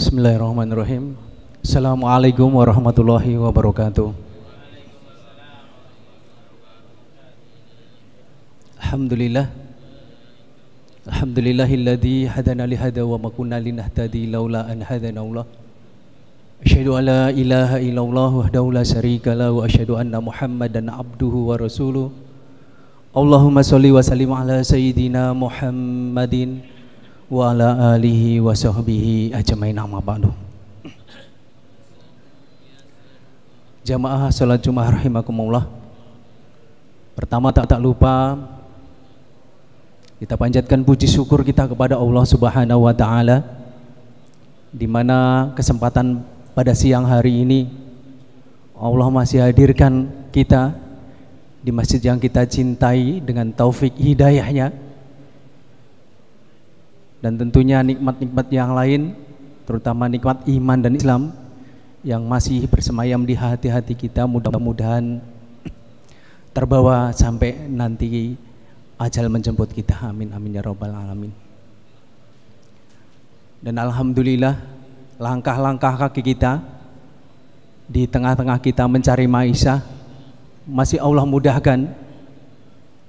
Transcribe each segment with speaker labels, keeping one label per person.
Speaker 1: Bismillahirrahmanirrahim. Assalamualaikum warahmatullahi wabarakatuh. Alhamdulillah. Alhamdulillahilladzi hadana lihada wa ma kunna linahtadi laula an hadana Allah. Asyhadu an la ilaha illallah wahdahu la syarika lah wa asyhadu anna Muhammadan abduhu wa rasuluh. Allahumma sholli wa sallim ala sayyidina Muhammadin wa ala alihi wa sahbihi ajmain, amma ba'du. Jamaah salat Jumat rahimakumullah. Pertama tak lupa kita panjatkan puji syukur kita kepada Allah Subhanahu wa taala, di mana kesempatan pada siang hari ini Allah masih hadirkan kita di masjid yang kita cintai dengan taufik hidayahnya. Dan tentunya nikmat-nikmat yang lain, terutama nikmat iman dan Islam yang masih bersemayam di hati-hati kita, mudah-mudahan terbawa sampai nanti ajal menjemput kita. Amin amin ya rabbal alamin. Dan alhamdulillah, langkah-langkah kaki kita di tengah-tengah kita mencari maisha masih Allah mudahkan.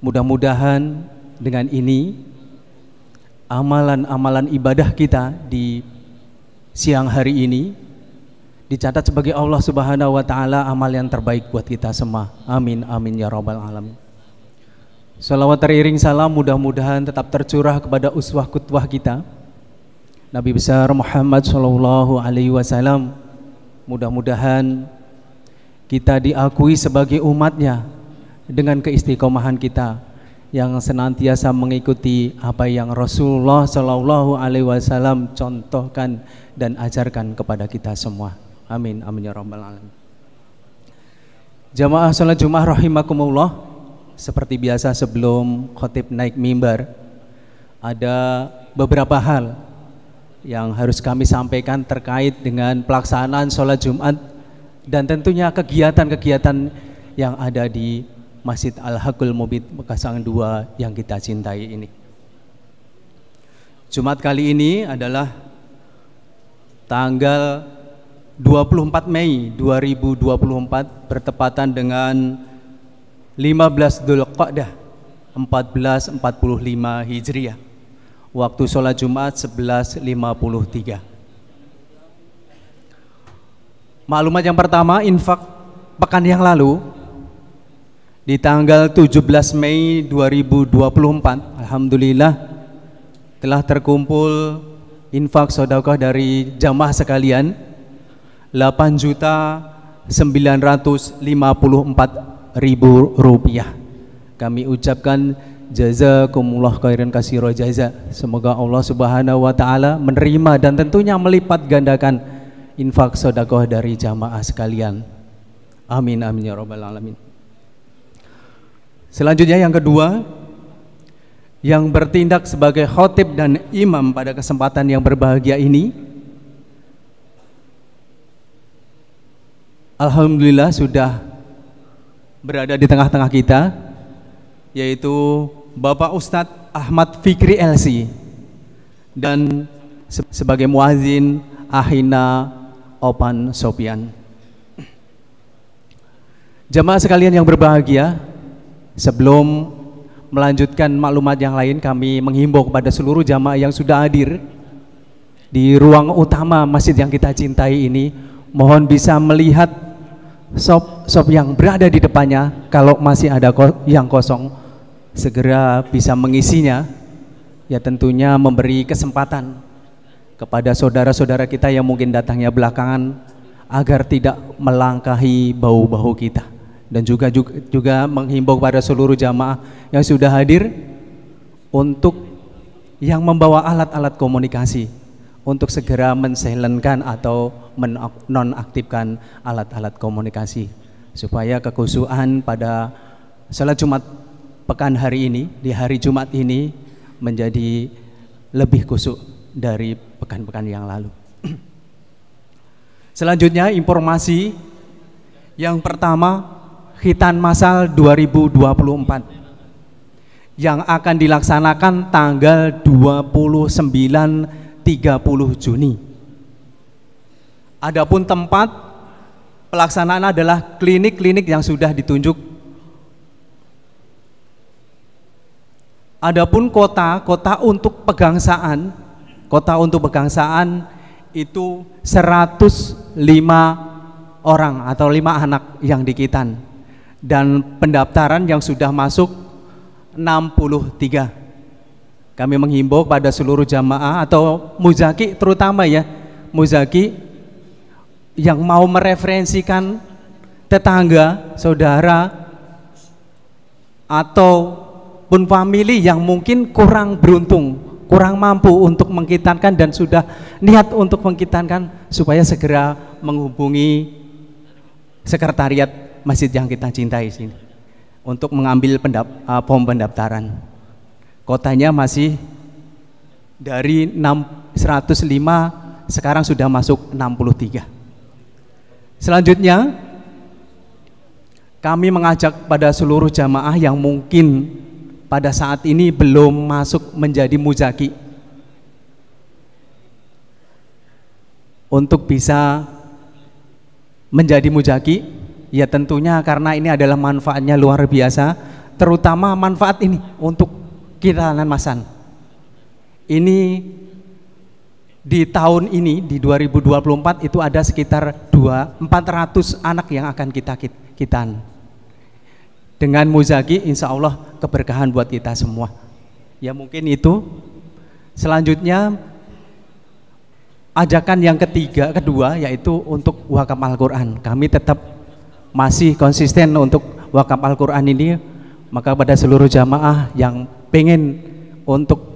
Speaker 1: Mudah-mudahan dengan ini amalan-amalan ibadah kita di siang hari ini dicatat sebagai Allah Subhanahu wa taala amal yang terbaik buat kita semua. Amin amin ya rabbal alamin. Salawat teriring salam mudah-mudahan tetap tercurah kepada uswah qudwah kita, Nabi besar Muhammad sallallahu alaihi wasallam. Mudah-mudahan kita diakui sebagai umatnya dengan keistiqomahan kita yang senantiasa mengikuti apa yang Rasulullah Shallallahu Alaihi Wasallam contohkan dan ajarkan kepada kita semua. Amin amin ya rabbal alamin. Jamaah salat Jumat rahimakumullah, seperti biasa sebelum khotib naik mimbar ada beberapa hal yang harus kami sampaikan terkait dengan pelaksanaan sholat Jumat dan tentunya kegiatan-kegiatan yang ada di Masjid Al-Haqqul Mubin Pekasangan 2 yang kita cintai ini. Jumat kali ini adalah tanggal 24 Mei 2024 bertepatan dengan 15 Dzulqa'dah 1445 Hijriah. Waktu sholat Jumat 11.53. Maklumat yang pertama, infak pekan yang lalu di tanggal 17 Mei 2024, alhamdulillah telah terkumpul infak sedekah dari jamaah sekalian 8.954.000 rupiah. Kami ucapkan jazakumullah khairan katsira jaza. Semoga Allah Subhanahu wa taala menerima dan tentunya melipat gandakan infak sedekah dari jamaah sekalian. Amin amin ya rabbal alamin. Selanjutnya yang kedua, yang bertindak sebagai khotib dan imam pada kesempatan yang berbahagia ini, alhamdulillah sudah berada di tengah-tengah kita, yaitu Bapak Ustadz Ahmad Fikri LC, dan sebagai muazin Ahina Opan Sopian. Jamaah sekalian yang berbahagia, sebelum melanjutkan maklumat yang lain, kami menghimbau kepada seluruh jamaah yang sudah hadir di ruang utama masjid yang kita cintai ini, mohon bisa melihat sop yang berada di depannya. Kalau masih ada yang kosong, segera bisa mengisinya. Ya tentunya memberi kesempatan kepada saudara-saudara kita yang mungkin datangnya belakangan agar tidak melangkahi bahu-bahu kita. Dan juga menghimbau kepada seluruh jamaah yang sudah hadir untuk yang membawa alat-alat komunikasi untuk segera mensilentkan atau menonaktifkan alat-alat komunikasi supaya kekhusyuan pada salat Jumat pekan hari ini, di hari Jumat ini, menjadi lebih khusyuk dari pekan-pekan yang lalu. Selanjutnya informasi yang pertama, Khitan Masal 2024 yang akan dilaksanakan tanggal 29-30 Juni. Adapun tempat pelaksanaan adalah klinik-klinik yang sudah ditunjuk. Adapun kota untuk pegangsaan, itu 105 orang atau 5 anak yang dikitan, dan pendaftaran yang sudah masuk 63. Kami menghimbau pada seluruh jamaah atau muzaki, terutama ya muzaki yang mau mereferensikan tetangga, saudara, ataupun famili yang mungkin kurang beruntung, kurang mampu untuk mengkitankan dan sudah niat untuk mengkitankan, supaya segera menghubungi sekretariat masjid yang kita cintai sini untuk mengambil form pendaftaran. Kotanya masih dari 105 sekarang sudah masuk 63. Selanjutnya kami mengajak pada seluruh jamaah yang mungkin pada saat ini belum masuk menjadi muzaki untuk bisa menjadi muzaki. Ya tentunya karena ini adalah manfaatnya luar biasa, terutama manfaat ini untuk kita Masan. Ini di tahun ini di 2024 itu ada sekitar 400 anak yang akan kita kitan. Dengan muzaki insya Allah keberkahan buat kita semua. Ya mungkin itu. Selanjutnya ajakan yang kedua yaitu untuk wakaf Al-Quran. Kami tetap masih konsisten untuk wakaf Al-Quran ini. Maka pada seluruh jamaah yang pengen untuk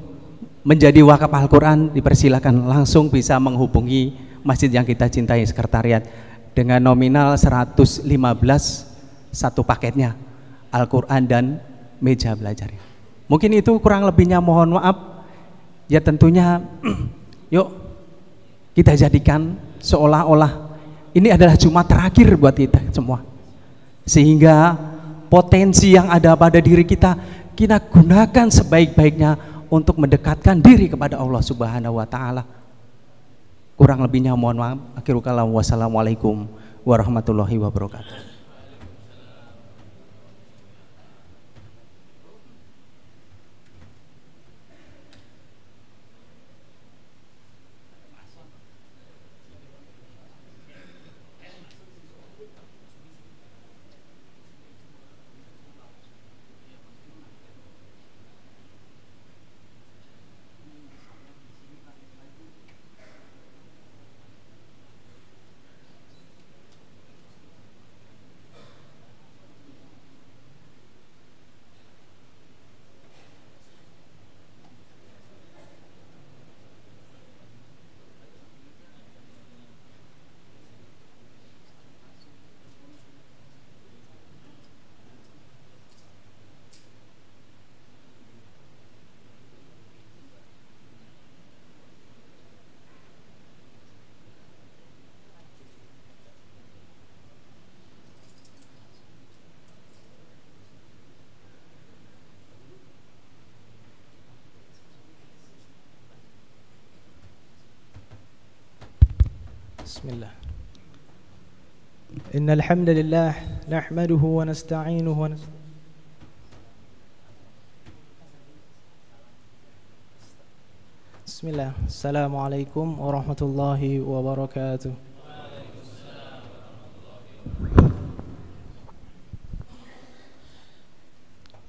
Speaker 1: menjadi wakaf Al-Quran, dipersilakan langsung bisa menghubungi masjid yang kita cintai, sekretariat, dengan nominal 115 satu paketnya, Al-Quran dan meja belajar. Mungkin itu kurang lebihnya, mohon maaf. Ya tentunya yuk kita jadikan seolah-olah ini adalah Jumat terakhir buat kita semua, sehingga potensi yang ada pada diri kita gunakan sebaik-baiknya untuk mendekatkan diri kepada Allah Subhanahu wa Ta'ala. Kurang lebihnya mohon maaf. Akhirul kalam, wassalamualaikum warahmatullahi wabarakatuh.
Speaker 2: Bismillah. Innal hamdalillah nahmaduhu wa nasta'inuhu wa Bismillah. Assalamualaikum warahmatullahi wabarakatuh.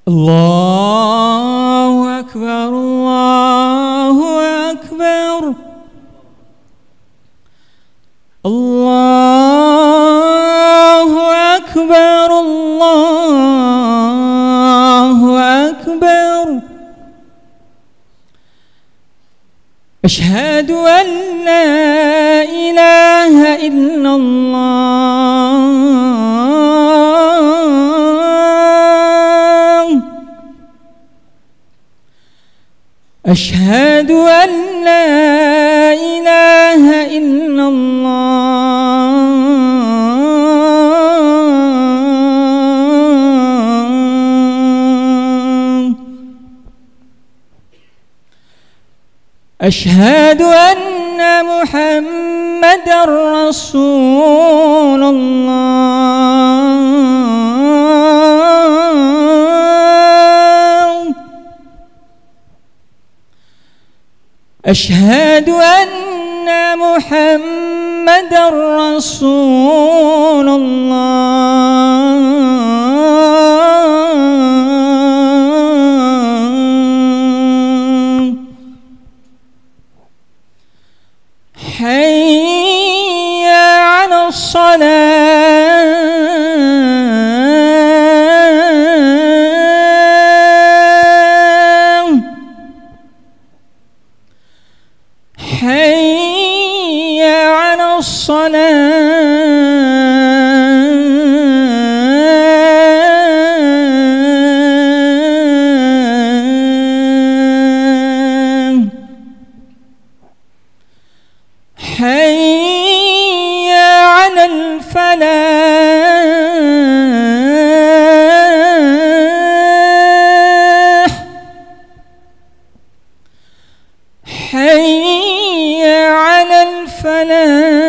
Speaker 2: Allahu akbar, Allahu akbar. Allahu akbar, Allahu akbar. Asyhadu an la ilaha illallah. Asyhadu an la ilaha illallah. أشهد أن
Speaker 3: أن محمدا رسول الله أشهد أن محمدا رسول الله حي على الصلاة حي على الصلاة حي على الفلاح حي على الفلاح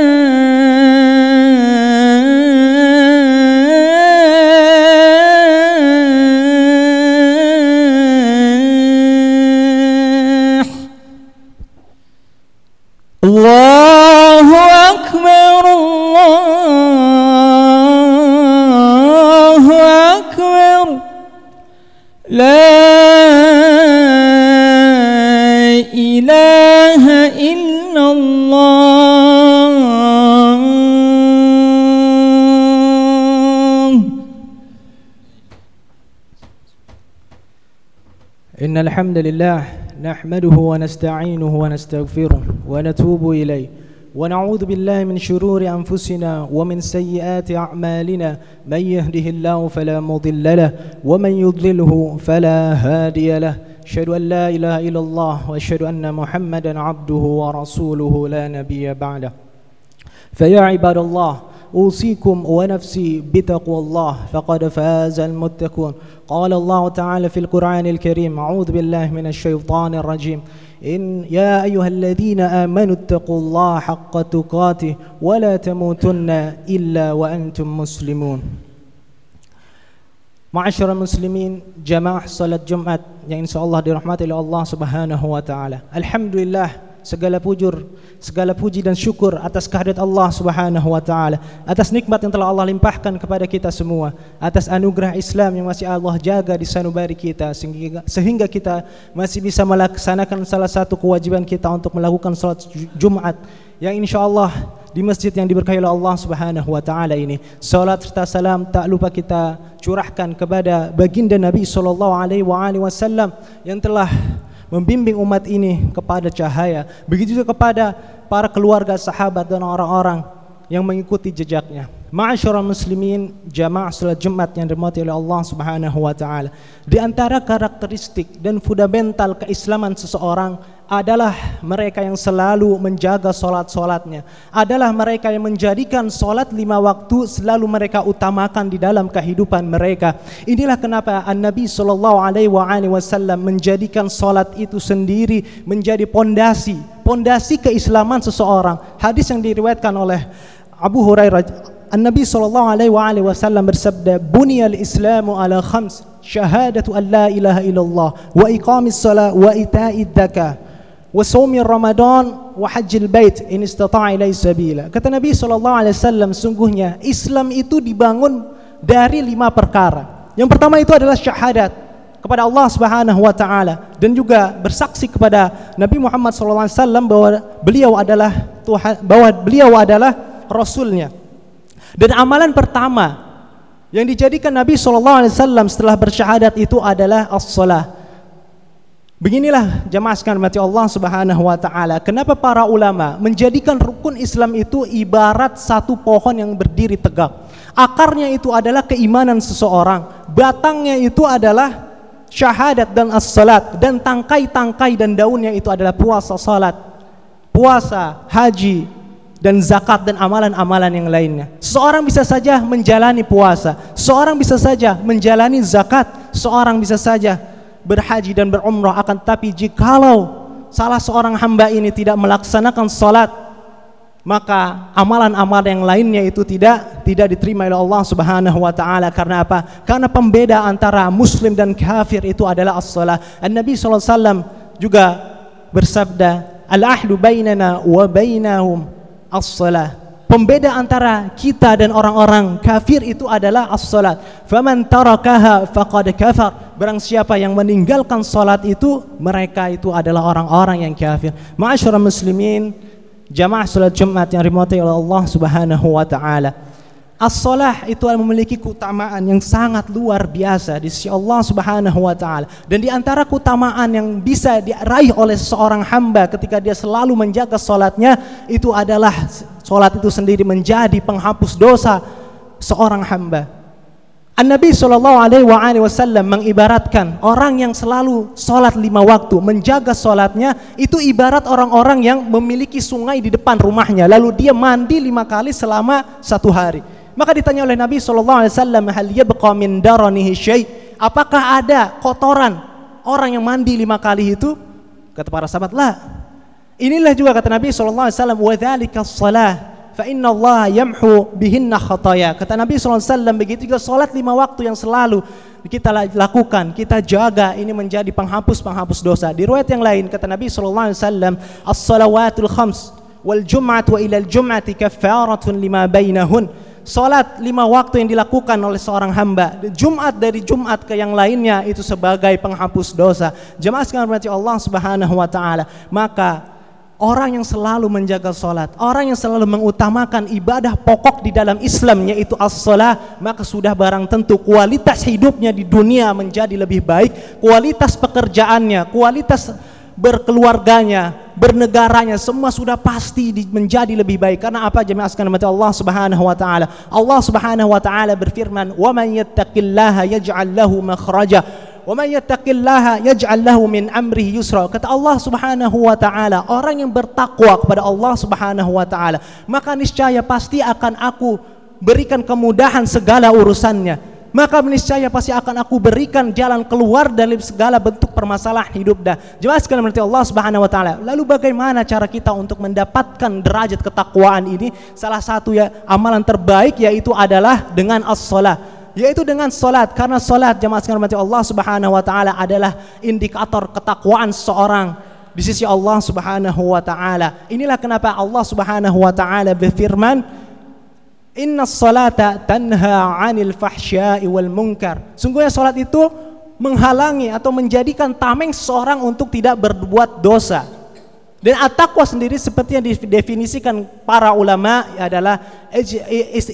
Speaker 3: الله أكبر الله أكبر لا إله إلا الله
Speaker 2: إن الحمد لله نحمده ونستعينه ونستغفره ونتوب إليه ونعوذ بالله من شرور أنفسنا ومن سيئات أعمالنا من يهده الله فلا مضل له ومن يضلله فلا هادي له أشهد أن لا إله إلا الله وأشهد أن محمدا عبده ورسوله لا نبي بعده فيا عباد الله أوصيكم ونفسي بتقوى الله فقد فاز المتقون قال الله تعالى في القرآن الكريم أعوذ بالله من الشيطان الرجيم إن يا أيها الذين آمنوا اتقوا الله حق تقاته ولا تموتن إلا وأنتم مسلمون. Ma'asyiral muslimin, jamaah salat Jumat yang insyaallah dirahmati oleh Allah Subhanahu wa taala. Alhamdulillah, segala puji dan syukur atas kehadirat Allah Subhanahu wa taala, atas nikmat yang telah Allah limpahkan kepada kita semua, atas anugerah Islam yang masih Allah jaga di sanubari kita sehingga kita masih bisa melaksanakan salah satu kewajiban kita untuk melakukan salat Jumat yang insyaallah di masjid yang diberkahi oleh Allah Subhanahu wa taala ini. Salat serta salam tak lupa kita curahkan kepada baginda Nabi sallallahu alaihi wasallam yang telah membimbing umat ini kepada cahaya. Begitu juga kepada para keluarga, sahabat dan orang-orang yang mengikuti jejaknya. Ma'asyiral muslimin, jamaah salat Jumat yang dirahmati oleh Allah Subhanahu wa taala. Di antara karakteristik dan fundamental keislaman seseorang adalah mereka yang selalu menjaga solat-solatnya, adalah mereka yang menjadikan solat 5 waktu selalu mereka utamakan di dalam kehidupan mereka. Inilah kenapa An-Nabi sallallahu alaihi wasallam menjadikan solat itu sendiri menjadi pondasi keislaman seseorang. Hadis yang diriwayatkan oleh Abu Hurairah, An-Nabi sallallahu alaihi wasallam bersabda, "Buniyal Islamu ala khams, syahadatu an la ilaha illallah, wa iqamis shalah, wa ita'id dzakah, wa shaumi Ramadan, wa hajjil bait in istata'a ilaihi sabila." Kata Nabi sallallahu alaihi wasallam, sungguhnya Islam itu dibangun dari 5 perkara. Yang pertama itu adalah syahadat kepada Allah Subhanahu wa taala dan juga bersaksi kepada Nabi Muhammad sallallahu alaihi wasallam bahwa beliau adalah Tuhan, bahwa beliau adalah rasulnya. Dan amalan pertama yang dijadikan Nabi SAW setelah bersyahadat itu adalah as-salah. Beginilah jamaah sekalian mati Allah Subhanahu wa taala, kenapa para ulama menjadikan rukun Islam itu ibarat satu pohon yang berdiri tegak. Akarnya itu adalah keimanan seseorang, batangnya itu adalah syahadat dan as-salat, dan tangkai-tangkai dan daunnya itu adalah puasa, salat, puasa, haji, dan zakat dan amalan-amalan yang lainnya. Seorang bisa saja menjalani puasa, seorang bisa saja menjalani zakat, seorang bisa saja berhaji dan berumrah, akan tapi jikalau salah seorang hamba ini tidak melaksanakan salat, maka amalan-amalan yang lainnya itu tidak diterima oleh Allah Subhanahu wa taala. Karena apa? Karena pembeda antara muslim dan kafir itu adalah as-salah. An-Nabi sallallahu alaihi wasallam juga bersabda, "Al-ahdu bainana wa bainahum as-salah." Pembeda antara kita dan orang-orang kafir itu adalah as-salat. Faman tarakaha faqad kafar. Barang siapa yang meninggalkan salat itu, mereka itu adalah orang-orang yang kafir. Ma'asyiral muslimin, jamaah salat Jumat yang dirahmati oleh Allah Subhanahu wa taala. As-salah itu memiliki keutamaan yang sangat luar biasa di sisi Allah Subhanahu wa taala. Dan di antara keutamaan yang bisa diraih oleh seorang hamba ketika dia selalu menjaga salatnya, itu adalah salat itu sendiri menjadi penghapus dosa seorang hamba. An-Nabi sallallahu alaihi wasallam mengibaratkan orang yang selalu salat 5 waktu, menjaga salatnya, itu ibarat orang-orang yang memiliki sungai di depan rumahnya, lalu dia mandi 5 kali selama 1 hari. Maka ditanya oleh Nabi sallallahu alaihi wasallam, hal yabqa min daranihi syai'? Apakah ada kotoran orang yang mandi 5 kali itu? Kata para sahabat, la. Inilah juga kata Nabi sallallahu alaihi wasallam, wa dzalika shalah fa inna Allah yamhu bihinna khataya. Kata Nabi sallallahu alaihi wasallam, begitu juga salat 5 waktu yang selalu kita lakukan, kita jaga, ini menjadi penghapus dosa. Di riwayat yang lain kata Nabi sallallahu alaihi wasallam, as-salawatul khams wal jum'atu wa ila al-jum'ati kaffaratun lima bainahun. Salat 5 waktu yang dilakukan oleh seorang hamba, Jumat dari Jumat ke yang lainnya, itu sebagai penghapus dosa. Jemaah sekalian berarti Allah Subhanahu wa taala, maka orang yang selalu menjaga salat, orang yang selalu mengutamakan ibadah pokok di dalam Islam, yaitu as-salah, maka sudah barang tentu kualitas hidupnya di dunia menjadi lebih baik, kualitas pekerjaannya, kualitas berkeluarganya, bernegaranya, semua sudah pasti menjadi lebih baik. Karena apa? Jemaah sekalian mati Allah Subhanahu wa taala. Allah Subhanahu wa taala berfirman, "Wa man yattaqillaha yaj'al lahu makhraja wa man yattaqillaha yaj'al lahu min amrihi yusra." Kata Allah Subhanahu wa taala, orang yang bertakwa kepada Allah Subhanahu wa taala, maka niscaya pasti akan aku berikan kemudahan segala urusannya. Maka niscaya pasti akan aku berikan jalan keluar dari segala bentuk permasalahan hidup dah. Jemaah sekalian berarti Allah Subhanahu wa taala. Lalu bagaimana cara kita untuk mendapatkan derajat ketakwaan ini? Salah satu amalan terbaik yaitu adalah dengan as-shalah, yaitu dengan salat. Karena salat, jemaah sekalian berarti Allah Subhanahu wa taala, adalah indikator ketakwaan seorang di sisi Allah Subhanahu wa taala. Inilah kenapa Allah Subhanahu wa taala berfirman, Inna salata tanha 'anil fahsya'i wal munkar. Sungguhnya salat itu menghalangi atau menjadikan tameng seseorang untuk tidak berbuat dosa. Dan at-taqwa sendiri seperti yang didefinisikan para ulama adalah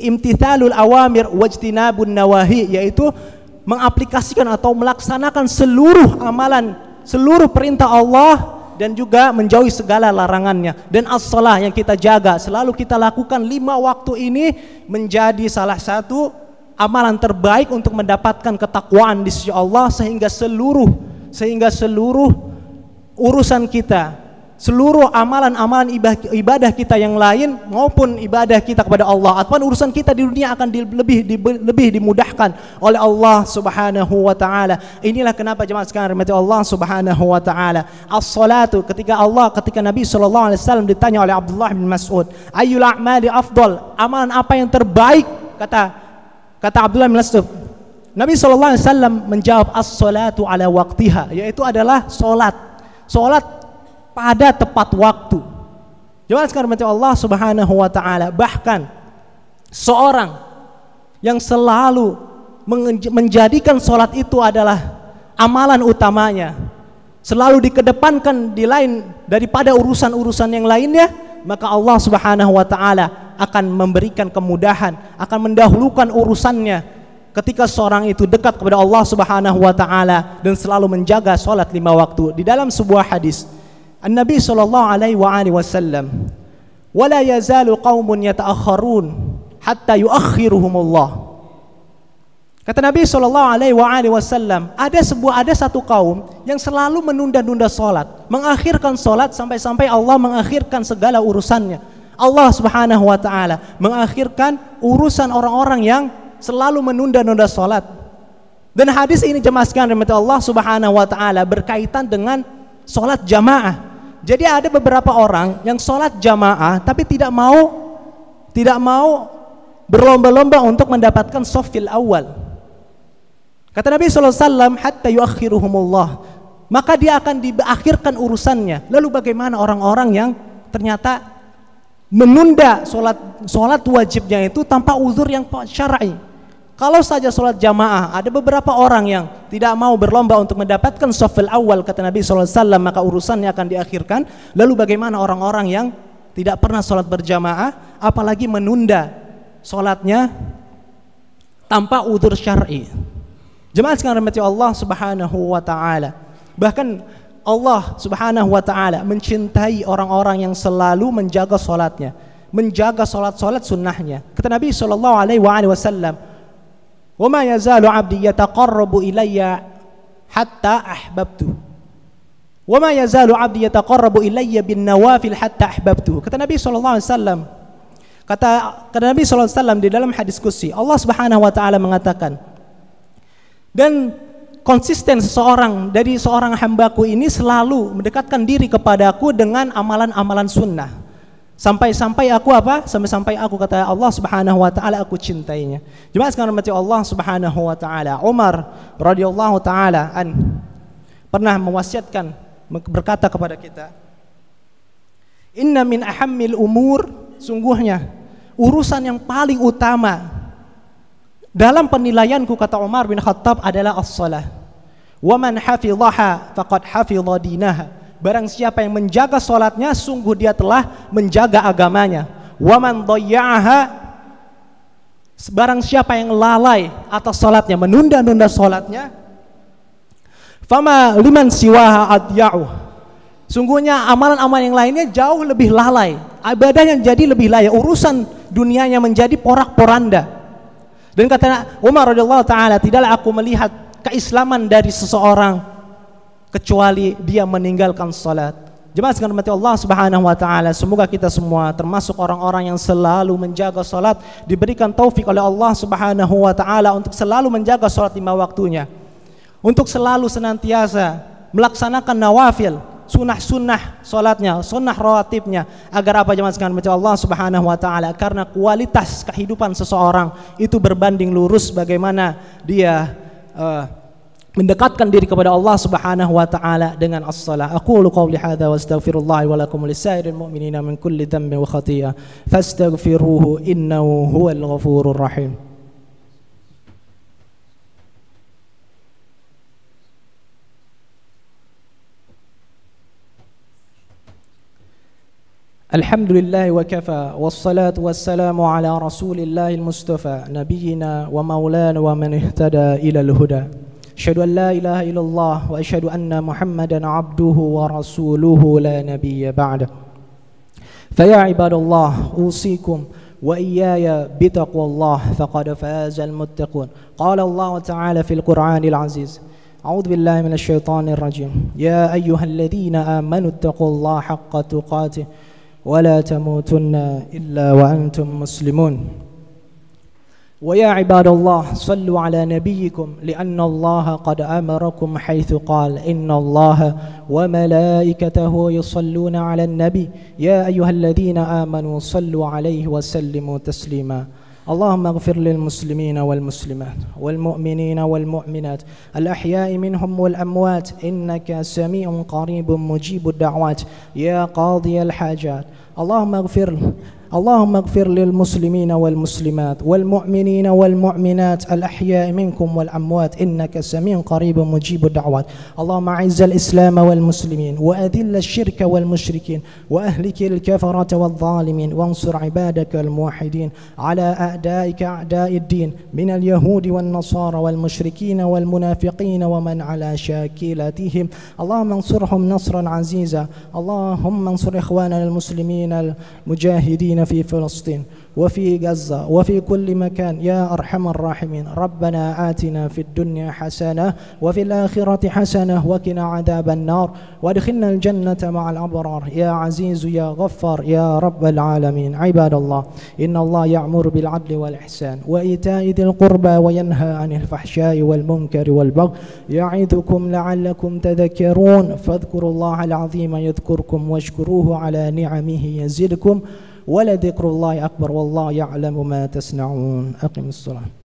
Speaker 2: imtithalul awamir wajtinabun nawahi, yaitu mengaplikasikan atau melaksanakan seluruh amalan, seluruh perintah Allah, dan juga menjauhi segala larangannya. Dan as-shalah yang kita jaga, selalu kita lakukan 5 waktu ini, menjadi salah satu amalan terbaik untuk mendapatkan ketakwaan di sisi Allah, sehingga seluruh urusan kita, seluruh amalan-amalan ibadah kita yang lain maupun ibadah kita kepada Allah ataupun urusan kita di dunia akan lebih dimudahkan oleh Allah Subhanahu wa taala. Inilah kenapa jemaah sekalian rahmati Allah Subhanahu wa taala, as-salatu, ketika Nabi sallallahu alaihi wasallam ditanya oleh Abdullah bin Mas'ud, ayyul a'mali afdal, amalan apa yang terbaik? Kata Abdullah bin Mas'ud, Nabi sallallahu alaihi wasallam menjawab, as-salatu ala waqtiha, yaitu adalah salat pada tepat waktu. Jemaah sekalian rahmati Allah Subhanahu wa taala, bahkan seorang yang selalu menjadikan salat itu adalah amalan utamanya, selalu dikedepankan di lain daripada urusan-urusan yang lainnya, maka Allah Subhanahu wa taala akan memberikan kemudahan, akan mendahulukan urusannya ketika seorang itu dekat kepada Allah Subhanahu wa taala dan selalu menjaga salat 5 waktu. Di dalam sebuah hadis, An-Nabi sallallahu alaihi wasallam, wala yazalu qaumun yata'akhkharun hatta yuakhiruhumullah. Kata Nabi sallallahu alaihi wasallam, ada satu kaum yang selalu menunda-nunda salat, mengakhirkan salat sampai-sampai Allah mengakhirkan segala urusannya. Allah Subhanahu wa taala mengakhirkan urusan orang-orang yang selalu menunda-nunda salat. Dan hadis ini jemaah sekalian rahmati Allah Subhanahu wa taala berkaitan dengan salat jamaah. Jadi ada beberapa orang yang sholat jamaah tapi tidak mau berlomba-lomba untuk mendapatkan safil awal. Kata Nabi SAW, hatta yuakhiruhumullah, maka dia akan diakhirkan urusannya. Lalu bagaimana orang-orang yang ternyata menunda sholat wajibnya itu tanpa uzur yang syar'i? Kalau saja sholat jamaah, ada beberapa orang yang tidak mau berlomba untuk mendapatkan safil awal, kata Nabi SAW, maka urusannya akan diakhirkan. Lalu bagaimana orang-orang yang tidak pernah sholat berjamaah, apalagi menunda sholatnya tanpa uzur syar'i? Jemaah sekalian rahmati Allah Subhanahu wa taala. Bahkan Allah Subhanahu wa taala mencintai orang-orang yang selalu menjaga sholatnya, menjaga sholat sunnahnya. Kata Nabi sallallahu alaihi wasallam, "Wa ma yazalu 'abdi yataqarrabu ilayya hatta ahbabtu." Wa ma yazalu 'abdi yataqarrabu ilayya bin nawafil hatta ahbabtu. Kata Nabi sallallahu alaihi wasallam, kata Nabi sallallahu alaihi wasallam di dalam hadis qudsi, Allah Subhanahu wa taala mengatakan, dan konsisten dari seorang hambaku ini selalu mendekatkan diri kepadaku dengan amalan-amalan sunnah. Sampai-sampai aku kata Allah Subhanahu wa taala, aku cintainya. Jemaah sekalian rahmati Allah Subhanahu wa taala, Umar radhiyallahu taala pernah mewasiatkan, berkata kepada kita, "Inna min ahammil umur," sungguhnya urusan yang paling utama dalam penilaianku, kata Umar bin Khattab, adalah as-salah. Wa man hafidhaha faqad hafidha dinaha. Barang siapa yang menjaga salatnya, sungguh dia telah menjaga agamanya. Wa man dhayya'aha, barang siapa yang lalai atas salatnya, menunda-nunda salatnya, fama liman siwaha adya'u. Sungguhnya amalan-amalan yang lainnya jauh lebih lalai, ibadahnya jadi lebih lalai, urusan dunianya menjadi porak-poranda. Dan kata Umar radhiyallahu taala, tidaklah aku melihat keislaman dari seseorang kecuali dia meninggalkan salat. Jemaah sekalian rahmati Allah Subhanahu wa taala, semoga kita semua termasuk orang-orang yang selalu menjaga salat, diberikan taufik oleh Allah Subhanahu wa taala untuk selalu menjaga salat 5 waktunya, untuk selalu senantiasa melaksanakan nawafil, sunnah-sunnah salatnya, sunnah rawatibnya, agar apa, jemaah sekalian rahmati Allah Subhanahu wa taala? Karena kualitas kehidupan seseorang itu berbanding lurus bagaimana dia mendekatkan diri kepada Allah Subhanahu wa taala dengan as-shalah. Aqulu qouli hadza wa astaghfirullah wa lakum wa lisairil mu'minina min kulli dhanbin wa khati'ah fastaghfiruhu innahu huwal ghafurur rahim. Alhamdulillah wa kafa, wassalatu wassalamu ala rasulillahil mustafa, nabiyyina wa maulana wa man ihtada ilal huda. Asyhadu an la ilaha illallah wa asyhadu anna Muhammadan abduhu wa rasuluhu la nabiyya ba'da. Faya ibadallah, usikum wa iyaya bitaqwallah, faqad fazal muttaqun. Qala Allah ta'ala fil Qur'anil aziz, a'udzu billahi minasy syaithanir rajim. Ya ayyuhalladzina amanu taqullaha haqqa tuqatih ولا تموتن إلا وأنتم مسلمون. ويا عباد الله صلوا على نبيكم لأن الله قد أمركم حيث قال إن الله وملائكته يصلون على النبي يا أيها الذين آمنوا صلوا عليه وسلموا تسليما. اللهم اغفر للمسلمين والمسلمات والمؤمنين والمؤمنات الأحياء منهم والأموات إنك سميع قريب مجيب الدعوات يا قاضي الحاجات. اللهم اغفر للمسلمين والمسلمات والمؤمنين والمؤمنات الأحياء منكم والأموات إنك سميع قريب مجيب الدعوات. اللهم أعز الإسلام والمسلمين وأذل الشرك والمشركين وأهلك الكفرة والظالمين وانصر عبادك الموحدين على أعدائك أعداء الدين من اليهود والنصارى والمشركين والمنافقين ومن على شاكلتهم. اللهم انصرهم نصرا عزيزا. اللهم انصر إخواننا المسلمين المجاهدين المسلمين في فلسطين وفي غزة وفي كل مكان يا أرحم الراحمين. ربنا آتنا في الدنيا حسنة وفي الآخرة حسنة وقنا عذاب النار وادخلنا الجنة مع الأبرار يا عزيز يا غفار يا رب العالمين. عباد الله، إن الله يأمر بالعدل والإحسان وإيتاء ذي القربى وينهى عن الفحشاء والمنكر والبغي يعظكم لعلكم تذكرون. فاذكروا الله العظيم يذكركم واشكروه على نعمه يزدكم ولذكر الله أكبر والله يعلم ما تصنعون. أقم الصلاة.